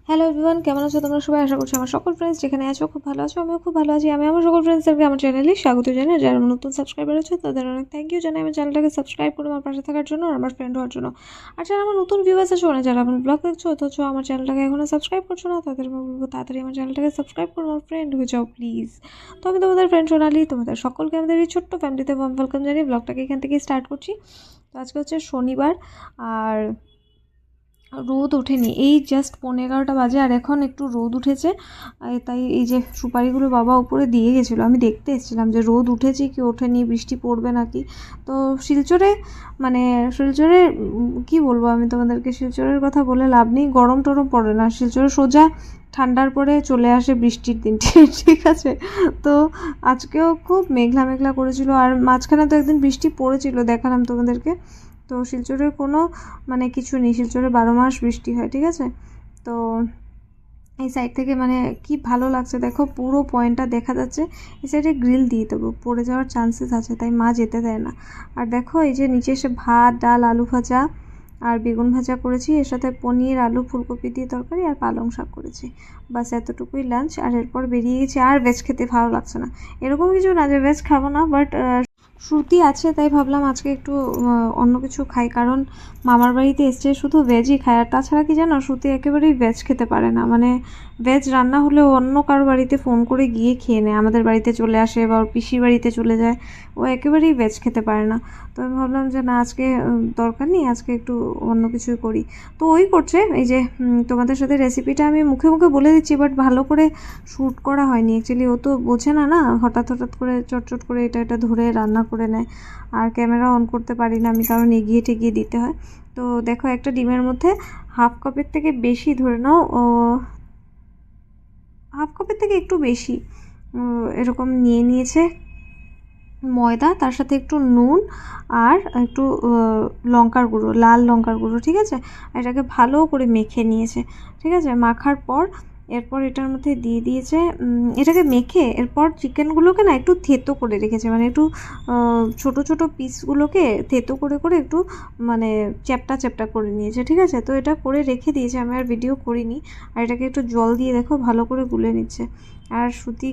Hello everyone, কেমন আছো তোমরা সবাই? আশা করছি আমার সকল ফ্রেন্ডস যেখানে আছো খুব ভালো আছো। আমিও খুব ভালো আছি। আমি আমার সকল ফ্রেন্ডসদেরকে আমার চ্যানেলে স্বাগত জানাই। যারা নতুন সাবস্ক্রাইবার আছে তাদের অনেক থ্যাংক ইউ জানাই আমার চ্যানেলটাকে সাবস্ক্রাইব করে আমার পাশে থাকার জন্য আর আমার ফ্রেন্ড হওয়ার জন্য। আর যারা আমার নতুন ভিউয়ার্স আছো না, যারা আমার ব্লগ দেখছো অথচ আমার চ্যানেলটাকে এখনও সাবস্ক্রাইব করছো না, তাদের বলবো তাড়াতাড়ি আমার চ্যানেলটাকে সাবস্ক্রাইব করে আমার ফ্রেন্ড হয়ে যাও প্লিজ। তো আমি তোমাদের ফ্রেন্ড সোনালি, তোমাদের সকলকে আমাদের এই ছোট্ট ফ্যামিলিতে ওয়েলকাম জানিয়ে ব্লগটাকে এখান থেকে স্টার্ট করছি। তো আজকে হচ্ছে শনিবার আর রোদ ওঠেনি, এই জাস্ট 11:30 বাজে আর এখন একটু রোদ উঠেছে। তাই এই যে সুপারিগুলো বাবা উপরে দিয়ে গেছিলো, আমি দেখতে এসেছিলাম যে রোদ উঠেছে কি ওঠেনি, বৃষ্টি পড়বে নাকি। তো শিলচরে কি বলবো আমি তোমাদেরকে, শিলচরের কথা বলে লাভ নেই। গরম টরম পড়ে না শিলচরে, সোজা ঠান্ডার পরে চলে আসে বৃষ্টির দিন, ঠিক আছে। তো আজকেও খুব মেঘলা মেঘলা করেছিল আর মাঝখানে তো একদিন বৃষ্টি পড়েছিল, দেখালাম তোমাদেরকে। তো শিলচরের কোনো কিছু নেই, শিলচরে 12 মাস বৃষ্টি হয়, ঠিক আছে। তো এই সাইড থেকে কি ভালো লাগছে দেখো, পুরো পয়েন্টটা দেখা যাচ্ছে। এই সাইডে গ্রিল দিয়ে দেবো, পড়ে যাওয়ার চান্সেস আছে, তাই মা যেতে দেয় না। আর দেখো এই যে নিচে এসে ভাত, ডাল, আলু ভাজা আর বেগুন ভাজা করেছি, এর সাথে পনির, আলু, ফুলকপি দিয়ে তরকারি আর পালং শাক করেছি। বাস এতটুকুই লাঞ্চ। আর এরপর বেরিয়ে গেছি, আর ভেজ খেতে ভালো লাগছে না। এরকম কিছু না যে ভেজ খাবো না, বাট শ্রুতি আছে তাই ভাবলাম আজকে একটু অন্য কিছু খাই, কারণ মামার বাড়িতে এসছে শুধু ভেজই খায়। আর তাছাড়া কি জানো, শ্রুতি একেবারেই ভেজ খেতে পারে না, ভেজ রান্না হলে অন্য কারো বাড়িতে ফোন করে গিয়ে খেয়ে নেয়, আমাদের বাড়িতে চলে আসে বা ওর পিসির বাড়িতে চলে যায়। ও একেবারেই ভেজ খেতে পারে না। তো আমি ভাবলাম যে না, আজকে দরকার নেই, আজকে একটু অন্য কিছুই করি। তো ওই করছে, এই যে তোমাদের সাথে রেসিপিটা আমি মুখে মুখে বলে দিচ্ছি, বাট ভালো করে শ্যুট করা হয়নি অ্যাকচুয়ালি। ও তো বোঝে না, হঠাৎ হঠাৎ করে চটচট করে এটা ধরে রান্না করে নেয়। আর ক্যামেরা অন করতে পারি না আমি, কারণ এগিয়ে টেগিয়ে দিতে হয়। তো দেখো, একটা ডিমের মধ্যে হাফ কাপের থেকে বেশি, ধরে নাও হাফ কাপের থেকে একটু বেশি এরকম নিয়ে নিয়েছে ময়দা, তার সাথে একটু নুন আর একটু লঙ্কার গুঁড়ো, লাল লঙ্কার গুঁড়ো, ঠিক আছে। এটাকে ভালো করে মেখে নিয়েছে, ঠিক আছে। মাখার পর এরপর এটার মধ্যে দিয়ে দিয়েছে, এটাকে মেখে এরপর চিকেনগুলোকে না একটু থেতো করে রেখেছে, একটু ছোট ছোট পিসগুলোকে থেতো করে করে একটু চ্যাপটা চ্যাপটা করে নিয়েছে, ঠিক আছে। তো এটা করে রেখে দিয়েছে, আমি আর ভিডিও করিনি। আর এটাকে একটু জল দিয়ে দেখো ভালো করে গুলে নিচ্ছে। আর শ্রুতি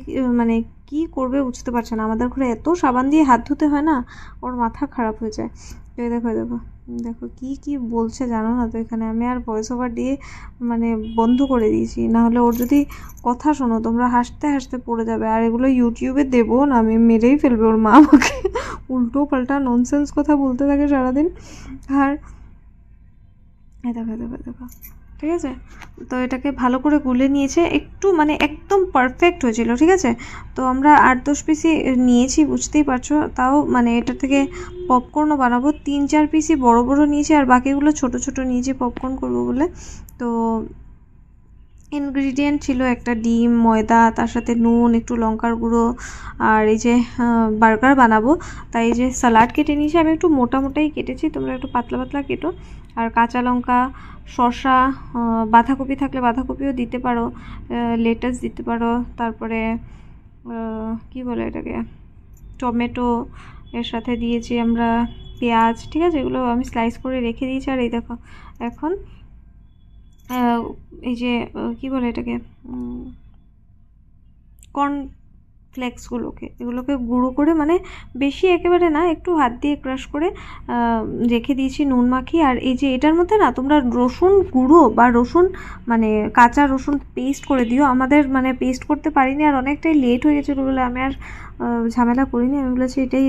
কি করবে বুঝতে পারছে না, আমাদের ঘরে এত সাবান দিয়ে হাত ধুতে হয় না, ওর মাথা খারাপ হয়ে যায়। তো দেখো দেখো দেখো কি কি বলছে জানো না। তো এখানে আমি আর ভয়েস ওভার দিয়ে বন্ধ করে দিয়েছি, নাহলে ওর যদি কথা শোনো তোমরা হাসতে হাসতে পড়ে যাবে। আর এগুলো ইউটিউবে দেবো না, আমি মেরেই ফেলবে ওর মা আমাকে। উল্টো পাল্টা ননসেন্স কথা বলতে থাকে সারাদিন। আর দেখো দেখো দেখো, ঠিক আছে। তো এটাকে ভালো করে গুলে নিয়েছে, একটু একদম পারফেক্ট হয়েছিল, ঠিক আছে। তো আমরা 8-10 পিসই নিয়েছি, বুঝতেই পারছো। তাও এটা থেকে পপকর্নও বানাবো, 3-4 পিসই বড় বড় নিয়েছি আর বাকিগুলো ছোট ছোট নিয়েছি পপকর্ন করবো বলে। তো ইনগ্রিডিয়েন্ট ছিল একটা ডিম, ময়দা, তার সাথে নুন, একটু লঙ্কার গুঁড়ো আর এই যে বার্গার বানাবো, তাই এই যে স্যালাড কেটে নিয়েছি। আমি একটু মোটা মোটাই কেটেছি, তোমরা একটু পাতলা পাতলা কেটো। আর কাঁচা লঙ্কা, শসা, বাঁধাকপি থাকলে বাঁধাকপিও দিতে পারো, লেটাস দিতে পারো, তারপরে কি বলে এটাকে, টমেটো, এর সাথে দিয়েছি আমরা পেঁয়াজ, ঠিক আছে। এগুলো আমি স্লাইস করে রেখে দিয়েছি। আর এই দেখো এখন এই যে কি বলে এটাকে, এগুলোকে গুঁড়ো করে, বেশি একেবারে না, একটু হাত দিয়ে ক্রাশ করে রেখে দিয়েছি নুন মাখিয়ে। আর এই যে এটার মধ্যে না তোমরা রসুন গুঁড়ো বা রসুন কাঁচা রসুন পেস্ট করে দিও। আমাদের পেস্ট করতে পারিনি আর অনেকটাই লেট হয়ে গেছিলো বলে আমি আর ঝামেলা করিনি। আমি বলেছি এটাই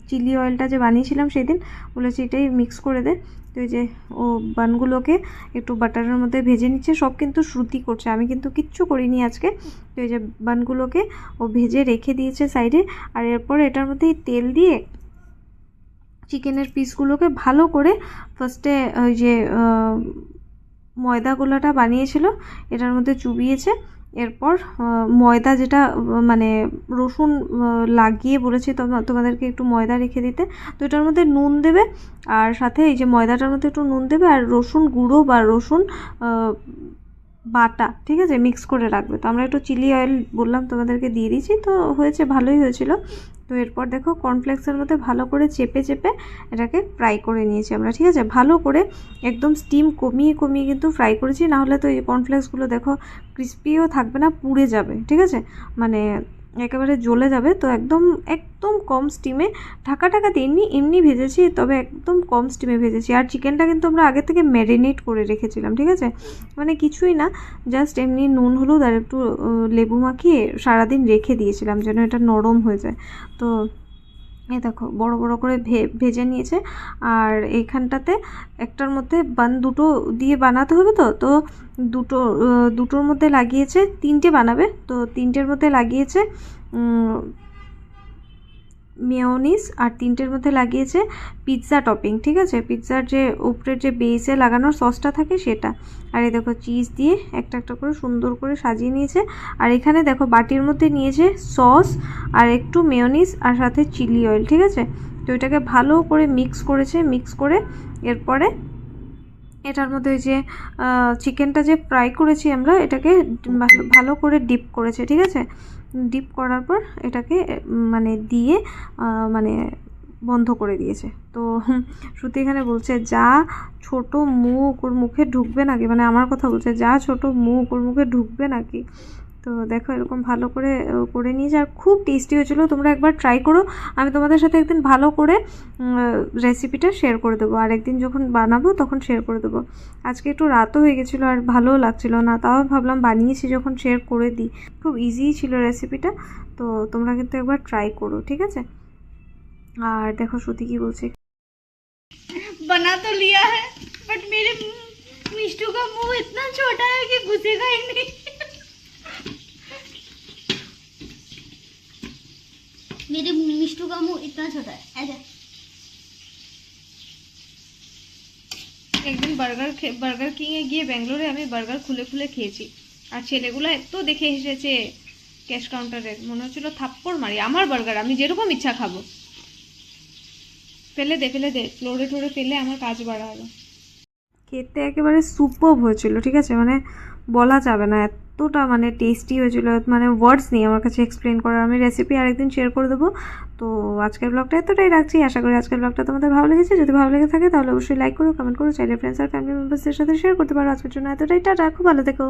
চিলি অয়েলটা যে বানিয়েছিলাম সেদিন, বলেছি এটাই মিক্স করে দে। তো এই যে ও বানগুলোকে একটু বাটারের মধ্যে ভেজে নিচ্ছে, সব কিন্তু শ্রুতি করছে, আমি কিন্তু কিচ্ছু করিনি আজকে। তো এই যে বানগুলোকে ও ভেজে রেখে দিয়েছে সাইডে। আর এরপর এটার মধ্যে তেল দিয়ে চিকেনের পিসগুলোকে ভালো করে ফার্স্টে ওই যে ময়দা গোলাটা বানিয়েছিল এটার মধ্যে চুবিয়েছে। এরপর ময়দা যেটা রসুন লাগিয়ে বলেছি তোমাদেরকে একটু ময়দা রেখে দিতে, তো এটার মধ্যে নুন দেবে আর সাথে এই যে ময়দাটার মধ্যে একটু নুন দেবে আর রসুন গুঁড়ো বা রসুন বাটা, ঠিক আছে, মিক্স করে রাখবে। তো আমরা একটু চিলি অয়েল বললাম তোমাদেরকে দিয়ে দিয়েছি, তো হয়েছে, ভালোই হয়েছিল। তো এরপর দেখো কর্নফ্লেক্সের মধ্যে ভালো করে চেপে চেপে এটাকে ফ্রাই করে নিয়েছি আমরা, ঠিক আছে, ভালো করে একদম স্টিম কমিয়ে কমিয়ে কিন্তু ফ্রাই করেছি, নাহলে তো এই কর্নফ্লেক্সগুলো দেখো ক্রিস্পিও থাকবে না, পুড়ে যাবে, ঠিক আছে, মানে একেবারে জ্বলে যাবে। তো একদম একদম কম স্টিমে ঢাকা ঢাকা দিইনি, এমনি ভেজেছি, তবে একদম কম স্টিমে ভেজেছি। আর চিকেনটা কিন্তু আমরা আগে থেকে ম্যারিনেট করে রেখেছিলাম, ঠিক আছে, মানে কিছুই না, জাস্ট এমনি নুন হলুদ আর একটু লেবু মাখিয়ে সারাদিন রেখে দিয়েছিলাম যেন এটা নরম হয়ে যায়। তো এই দেখো বড় বড় করে ভেজে নিয়েছে। আর এইখানটাতে একটার মধ্যে দুটো দিয়ে বানাতে হবে, তো তো দুটোর মধ্যে লাগিয়েছে, 3টে বানাবে, তো 3টের মধ্যে লাগিয়েছে মেয়োনিজ, আর 3টের মধ্যে লাগিয়েছে পিৎজা টপিং, ঠিক আছে, পিৎজার যে উপরের যে বেসে লাগানোর সসটা থাকে সেটা। আর এই দেখো চিজ দিয়ে একটা একটা করে সুন্দর করে সাজিয়ে নিয়েছে। আর এখানে দেখো বাটির মধ্যে নিয়েছে সস আর একটু মেয়োনিজ আর সাথে চিলি অয়েল, ঠিক আছে। তো এটাকে ভালো করে মিক্স করেছে, মিক্স করে এরপরে এটার মধ্যে ওই যে চিকেনটা যে ফ্রাই করেছি আমরা, এটাকে ভালো করে ডিপ করেছে, ঠিক আছে। ডিপ করার পর এটাকে মানে দিয়ে মানে বন্ধ করে দিয়েছে। তো শ্রুতি এখানে বলছে যা ছোট মুখ ওর মুখে ঢুকবে নাকি, মানে আমার কথা বলছে, যা ছোট মুখ ওর মুখে ঢুকবে নাকি। তো দেখো এরকম ভালো করে করে নিয়েছি, আর খুব টেস্টি হয়েছিল, তোমরা একবার ট্রাই করো। আমি তোমাদের সাথে একদিন ভালো করে রেসিপিটা শেয়ার করে দেবো, আর একদিন যখন বানাবো তখন শেয়ার করে দেবো। আজকে একটু রাতও হয়ে গেছিলো আর ভালোও লাগছিলো না, তাও ভাবলাম বানিয়েছি যখন শেয়ার করে দিই। খুব ইজিই ছিল রেসিপিটা, তো তোমরা কিন্তু একবার ট্রাই করো, ঠিক আছে। আর দেখো শ্রুতি কি বলছে, बना तो लिया है बट मेरे मिष्टू का मुंह इतना छोटा है कि घुसेगा ही नहीं। मेरे मिष्टू का मुंह इतना छोटा है, ऐसा। একদিন বার্গার কিংয়ে গিয়ে ব্যাঙ্গালোরে আমি বার্গার খুলে খুলে খেয়েছি, আর ছেলেগুলো এত দেখে এসেছে ক্যাশ কাউন্টারে, মনে হচ্ছিল থাপ্পড় মারি, আমার বার্গার আমি যেরকম ইচ্ছা খাবো। ফেলে দে ফ্লোরে টোরে ফেলে আমার কাজ বাড়ালো। খেতে একেবারে সুপারব হয়েছিল, ঠিক আছে, মানে বলা যাবে না, এতটা মানে টেস্টি হয়েছিল, মানে ওয়ার্ডস নেই আমার কাছে এক্সপ্লেন করার। আমি রেসিপি আরেকদিন শেয়ার করে দেবো। তো আজকের ব্লগটা এতটাই রাখছি, আশা করি আজকের ব্লগটা তোমাদের ভালো লেগেছে। যদি ভালো লেগে থাকে তাহলে অবশ্যই লাইক করো, কমেন্ট করো, চাইলে ফ্রেন্ডস আর ফ্যামিলি মেম্বারসদের সাথে শেয়ার করতে পারো। আজকের জন্য এতটাই, টাটা, খুব ভালো থেকো।